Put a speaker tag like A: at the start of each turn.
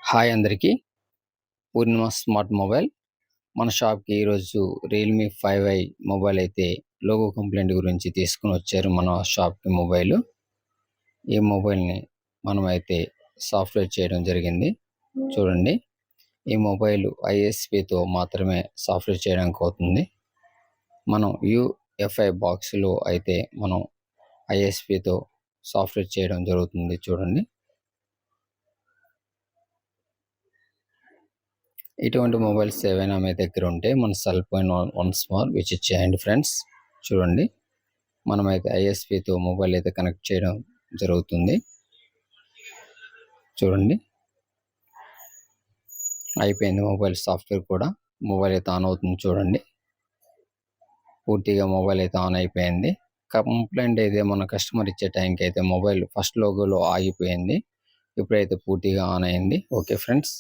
A: Hi అందరికీ. పూర్ణిమ smart mobile మన షాప్కి ఈరోజు రియల్మీ 5i మొబైల్ అయితే లోగో కంప్లైంట్ గురించి తీసుకుని వచ్చారు మన షాప్కి మొబైల్. ఈ మొబైల్ని మనమైతే సాఫ్ట్వేర్ చేయడం జరిగింది. చూడండి, ఈ మొబైల్ ISPతో మాత్రమే సాఫ్ట్వేర్ చేయడానికి అవుతుంది. మనం UFI బాక్స్లో అయితే మనం ISPతో సాఫ్ట్వేర్ చేయడం జరుగుతుంది. చూడండి, ఇటువంటి మొబైల్స్ ఏవైనా మీ దగ్గర ఉంటే మన cell phone once more visit చేయండి ఫ్రెండ్స్. చూడండి, మనమైతే ISPతో మొబైల్ అయితే కనెక్ట్ చేయడం జరుగుతుంది. చూడండి, అయిపోయింది మొబైల్ సాఫ్ట్వేర్ కూడా. మొబైల్ అయితే ఆన్ అవుతుంది. చూడండి, పూర్తిగా మొబైల్ అయితే ఆన్ అయిపోయింది. కంప్లైంట్ అయితే మన కస్టమర్ ఇచ్చే టైంకి అయితే మొబైల్ ఫస్ట్ లోగోలో ఆగిపోయింది. ఇప్పుడైతే పూర్తిగా ఆన్ అయింది. Okay friends.